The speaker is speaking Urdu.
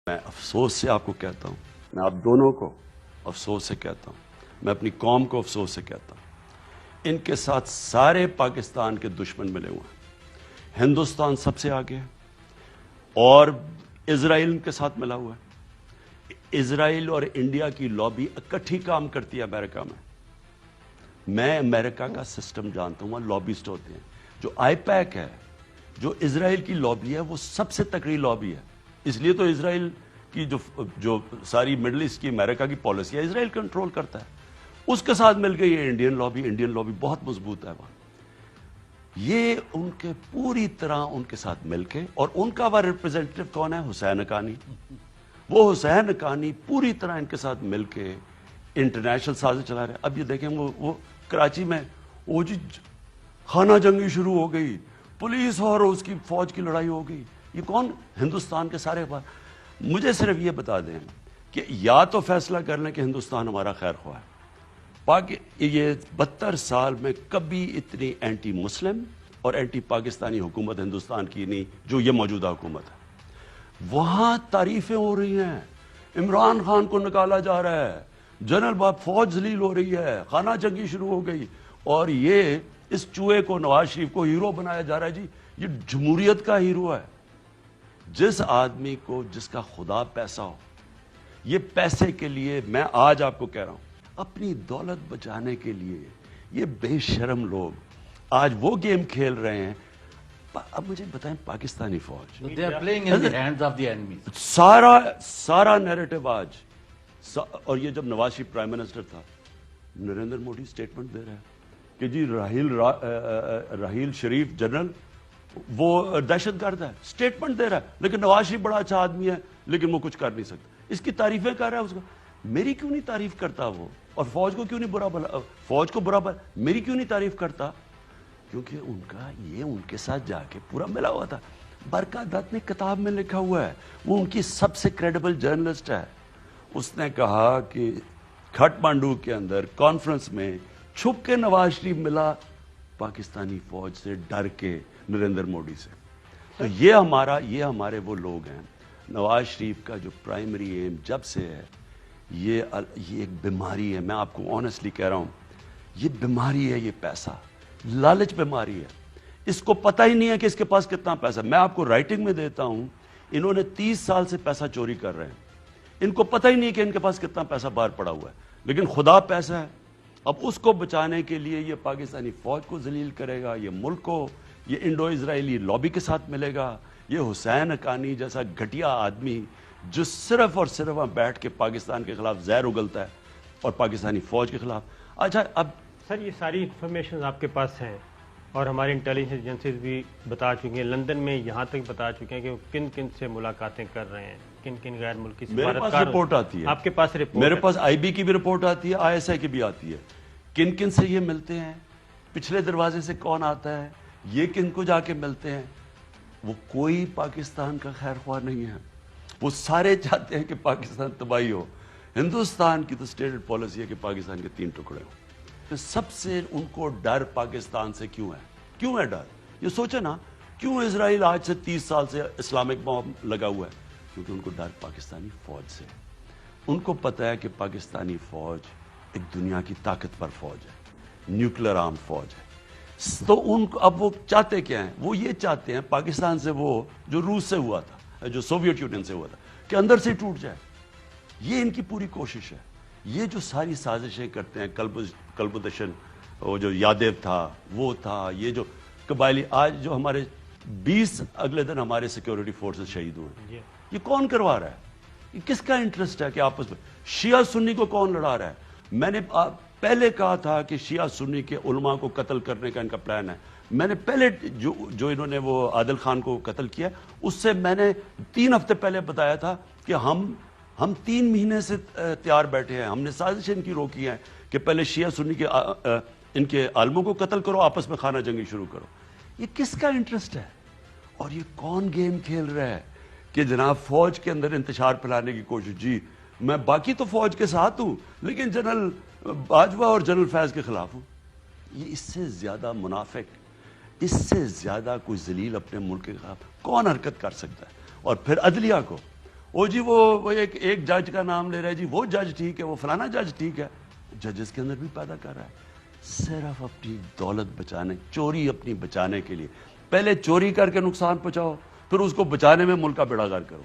میں افسوس سے آپ کو کہتا ہوں، میں آپ دونوں کو افسوس سے کہتا ہوں، میں اپنی قوم کو افسوس سے کہتا ہوں، ان کے ساتھ سارے پاکستان کے دشمن ملے ہوئے ہیں۔ ہندوستان سب سے آگے ہے اور اسرائیل ان کے ساتھ ملا ہوا ہے۔ اسرائیل اور انڈیا کی لابی اکٹھی کام کرتی ہے امریکہ میں امریکہ کا سسٹم جانتا ہوں، وہاں لابیسٹ ہوتے ہیں۔ جو آئی پیک ہے، جو اسرائیل کی لابی ہے، وہ سب سے تکڑی لابی ہے۔ اس لیے تو اسرائیل کی جو ساری مڈل ایسٹ کی امریکہ کی پالیسی ہے، اسرائیل کنٹرول کرتا ہے۔ اس کے ساتھ مل کے یہ انڈین لابی بہت مضبوط ہے وہاں۔ یہ ان کے پوری طرح ان کے ساتھ مل کے، اور ان کا وہ ریپرزینٹیو کون ہے؟ حسین حقانی۔ وہ حسین حقانی پوری طرح ان کے ساتھ مل کے انٹرنیشنل سازش چلا رہے ہیں۔ اب یہ دیکھیں وہ کراچی میں وہ جی خانہ جنگی شروع ہو گئی، پولیس اور اس کی فوج کی لڑائی ہو گئی۔ یہ کون؟ ہندوستان کے سارے اخبار۔ مجھے صرف یہ بتا دیں کہ یا تو فیصلہ کر لیں کہ ہندوستان ہمارا خیر خواہ ہے، یہ 72 سال میں کبھی اتنی اینٹی مسلم اور اینٹی پاکستانی حکومت ہندوستان کی نہیں جو یہ موجودہ حکومت ہے۔ وہاں تعریفیں ہو رہی ہیں، عمران خان کو نکالا جا رہا ہے، جنرل باب فوج ذلیل ہو رہی ہے، خانہ جنگی شروع ہو گئی، اور یہ اس چوہے کو، نواز شریف کو ہیرو بنایا جا رہا ہے۔ جی یہ جمہوریت کا ہیرو ہے۔ جس آدمی کو، جس کا خدا پیسہ ہو، یہ پیسے کے لیے، میں آج آپ کو کہہ رہا ہوں، اپنی دولت بچانے کے لیے یہ بے شرم لوگ آج وہ گیم کھیل رہے ہیں۔ اب مجھے بتائیں، پاکستانی فوج They are playing in the hands of the enemies. سارا نیریٹو آج، اور یہ جب نواز شریف پرائم منسٹر تھا، نریندر مودی سٹیٹمنٹ دے رہا ہے کہ جی راحیل شریف جنرل وہ دہشت گرد ہے، سٹیٹمنٹ دے رہا ہے، لیکن نواز شریف بڑا اچھا آدمی ہے لیکن وہ کچھ کر نہیں سکتا۔ اس کی تعریفیں کر رہا ہے، اس کو میری کیوں نہیں تعریف کرتا وہ؟ اور فوج کو کیوں نہیں فوج کو برا میری کیوں نہیں تعریف کرتا؟ کیونکہ ان کے ساتھ جا کے پورا ملا ہوا تھا۔ برکت دت نے کتاب میں لکھا ہوا ہے، وہ ان کی سب سے کریڈیبل جرنلسٹ ہے۔ اس نے کہا کہ کھٹ مانڈو کے اندر کانفرنس میں چھپ کے نواز شریف ملا پاکستانی فوج سے ڈر کے، نریندر مودی سے۔ تو یہ ہمارے وہ لوگ ہیں۔ نواز شریف کا جو پرائمری ایم جب سے ہے، یہ ایک بیماری ہے، میں آپ کو آنیسٹلی کہہ رہا ہوں، یہ بیماری ہے، یہ پیسہ لالچ بیماری ہے۔ اس کو پتہ ہی نہیں ہے کہ اس کے پاس کتنا پیسہ۔ میں آپ کو رائٹنگ میں دیتا ہوں، انہوں نے 30 سال سے پیسہ چوری کر رہے ہیں، ان کو پتہ ہی نہیں کہ ان کے پاس کتنا پیسہ باہر پڑا ہوا ہے، لیکن خدا پیسہ ہے۔ اب اس کو بچانے کے لیے یہ پاکستانی فوج کو ذلیل کرے گا، یہ ملک کو، یہ انڈو اسرائیلی لابی کے ساتھ ملے گا۔ یہ حسین حقانی جیسا گھٹیا آدمی جو صرف اور صرف وہاں بیٹھ کے پاکستان کے خلاف زہر اگلتا ہے اور پاکستانی فوج کے خلاف۔ اچھا، اب سر یہ ساری انفارمیشن آپ کے پاس ہیں اور ہماری انٹیلیجنس ایجنسیز بھی بتا چکی ہیں، لندن میں یہاں تک بتا چکے ہیں کہ وہ کن کن سے ملاقاتیں کر رہے ہیں، کن کن غیر ملکی میرے پاس رپورٹ آتی ہے، آپ کے پاس رپورٹ؟ میرے پاس آئی بی کی بھی رپورٹ آتی ہے، آئی ایس آئی کی بھی آتی ہے۔ کن کن سے یہ ملتے ہیں، پچھلے دروازے سے کون آتا ہے، یہ کن کو جا کے ملتے ہیں۔ وہ کوئی پاکستان کا خیر خواہ نہیں ہے، وہ سارے چاہتے ہیں کہ پاکستان تباہی ہو۔ ہندوستان کی تو اسٹیٹڈ پالیسی ہے کہ پاکستان کے 3 ٹکڑے ہوں۔ تو سب سے ان کو ڈر پاکستان سے کیوں ہے ڈر؟ یہ سوچے نا، کیوں اسرائیل آج سے 30 سال سے اسلامک بام لگا ہوا ہے؟ کیونکہ ان کو ڈر پاکستانی فوج سے۔ ان کو پتہ ہے کہ پاکستانی فوج ایک دنیا کی طاقتور فوج ہے، نیوکلیر آرم فوج ہے۔ تو ان کو اب وہ چاہتے کیا ہیں؟ وہ یہ چاہتے ہیں پاکستان سے وہ جو روس سے ہوا تھا، جو سوویت یونین سے ہوا تھا، کہ اندر سے ٹوٹ جائے۔ یہ ان کی پوری کوشش ہے۔ یہ جو ساری سازشیں کرتے ہیں، کلبدشن، وہ جو یادیو تھا، وہ تھا، یہ جو قبائلی، آج جو ہمارے 20 اگلے دن ہمارے سیکیورٹی فورسز شہید ہوئے، یہ کون کروا رہا ہے؟ یہ کس کا انٹرسٹ ہے کہ آپس میں شیعہ سنی کو کون لڑا رہا ہے؟ میں نے پہلے کہا تھا کہ شیعہ سنی کے علماء کو قتل کرنے کا ان کا پلان ہے۔ میں نے پہلے جو انہوں نے وہ عادل خان کو قتل کیا، اس سے میں نے 3 ہفتے پہلے بتایا تھا کہ ہم 3 مہینے سے تیار بیٹھے ہیں، ہم نے سازش ان کی روکی ہے کہ پہلے شیعہ سنی کے ان کے عالموں کو قتل کرو، آپس میں خانہ جنگی شروع کرو۔ یہ کس کا انٹرسٹ ہے؟ اور یہ کون گیم کھیل رہا ہے کہ جناب فوج کے اندر انتشار پھیلانے کی کوشش؟ جی میں باقی تو فوج کے ساتھ ہوں، لیکن جنرل باجوہ اور جنرل فیض کے خلاف ہوں۔ یہ اس سے زیادہ منافق، اس سے زیادہ کوئی ذلیل اپنے ملک کے خلاف کون حرکت کر سکتا ہے؟ اور پھر عدلیہ کو، او جی وہ ایک جج کا نام لے رہا ہے جی، وہ جج ٹھیک ہے، وہ فلانا جج ٹھیک ہے. ججز کے اندر بھی پیدا کر رہا ہے صرف اپنی دولت بچانے، چوری اپنی بچانے کے لیے. پہلے چوری کر کے نقصان پہنچاؤ، پھر اس کو بچانے میں ملک کا بیڑا غرق کرو.